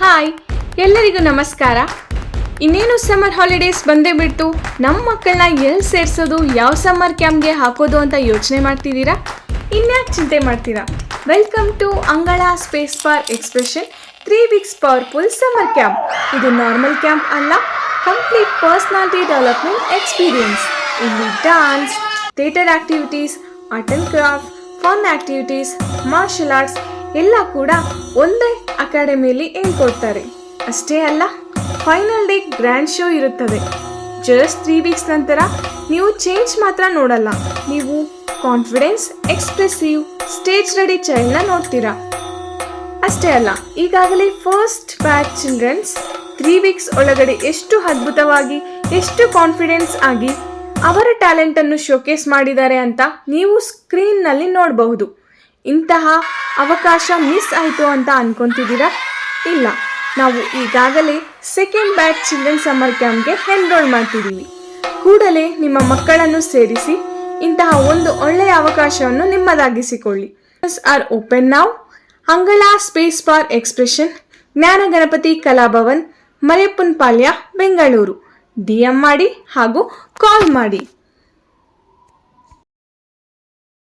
Hi, ಎಲ್ಲರಿಗೂ ನಮಸ್ಕಾರ. ಇನ್ನೇನು ಸಮ್ಮರ್ ಹಾಲಿಡೇಸ್ ಬಂದೇ ಬಿಟ್ಟು ನಮ್ಮ ಮಕ್ಕಳನ್ನ ಎಲ್ಲಿ ಸೇರಿಸೋದು, ಯಾವ ಸಮ್ಮರ್ ಕ್ಯಾಂಪ್ಗೆ ಹಾಕೋದು ಅಂತ ಯೋಚನೆ ಮಾಡ್ತಿದ್ದೀರಾ? ಇನ್ಯಾಕೆ ಚಿಂತೆ ಮಾಡ್ತೀರಾ? ವೆಲ್ಕಮ್ ಟು ಅಂಗಳ space for expression 3 weeks powerful summer camp. ಇದು ನಾರ್ಮಲ್ ಕ್ಯಾಂಪ್ ಅಲ್ಲ, ಕಂಪ್ಲೀಟ್ ಪರ್ಸನಾಲಿಟಿ ಡೆವಲಪ್ಮೆಂಟ್ ಎಕ್ಸ್ಪೀರಿಯನ್ಸ್. ಇಲ್ಲಿ dance, theatre activities, art and craft, fun activities, martial arts ಎಲ್ಲ ಕೂಡ ಒಂದೇ ಅಕಾಡೆಮಿಯಲ್ಲಿ ಹೇಳ್ಕೊಡ್ತಾರೆ. ಅಷ್ಟೇ ಅಲ್ಲ, ಫೈನಲ್ ಡೇ ಗ್ರ್ಯಾಂಡ್ ಶೋ ಇರುತ್ತದೆ. ಜಸ್ಟ್ 3 weeks ನಂತರ ನೀವು ಚೇಂಜ್ ಮಾತ್ರ ನೋಡಲ್ಲ, ನೀವು ಕಾನ್ಫಿಡೆನ್ಸ್, ಎಕ್ಸ್ಪ್ರೆಸಿವ್, ಸ್ಟೇಜ್ ರೆಡಿ ಚೈಲ್ಡ್ನ ನೋಡ್ತೀರಾ. ಅಷ್ಟೇ ಅಲ್ಲ, ಈಗಾಗಲೇ ಫಸ್ಟ್ ಬ್ಯಾಚ್ ಚಿಲ್ಡ್ರನ್ಸ್ 3 weeks ಒಳಗಡೆ ಎಷ್ಟು ಅದ್ಭುತವಾಗಿ, ಎಷ್ಟು ಕಾನ್ಫಿಡೆನ್ಸ್ ಆಗಿ ಅವರ ಟ್ಯಾಲೆಂಟನ್ನು ಶೋಕೇಸ್ ಮಾಡಿದ್ದಾರೆ ಅಂತ ನೀವು ಸ್ಕ್ರೀನ್ನಲ್ಲಿ ನೋಡಬಹುದು. ಇಂತಹ ಅವಕಾಶ ಮಿಸ್ ಆಯಿತು ಅಂತ ಅನ್ಕೊತಿದ್ದೀರಾ? ಇಲ್ಲ, ನಾವು ಈಗಾಗಲೇ ಸೆಕೆಂಡ್ ಬ್ಯಾಚ್ ಚಿಲ್ಡ್ರನ್ ಸಮ್ಮರ್ ಕ್ಯಾಂಪ್ಗೆ ಎನ್ರೋಲ್ ಮಾಡ್ತಿದ್ದೀವಿ. ಕೂಡಲೇ ನಿಮ್ಮ ಮಕ್ಕಳನ್ನು ಸೇರಿಸಿ ಇಂತಹ ಒಂದು ಒಳ್ಳೆಯ ಅವಕಾಶವನ್ನು ನಿಮ್ಮದಾಗಿಸಿಕೊಳ್ಳಿ. Are open now. Angala space for expression, Jnana Ganapathi ಕಲಾಭವನ್, Mariyappan Palya, Bengaluru. DM ಮಾಡಿ ಹಾಗೂ ಕಾಲ್ ಮಾಡಿ.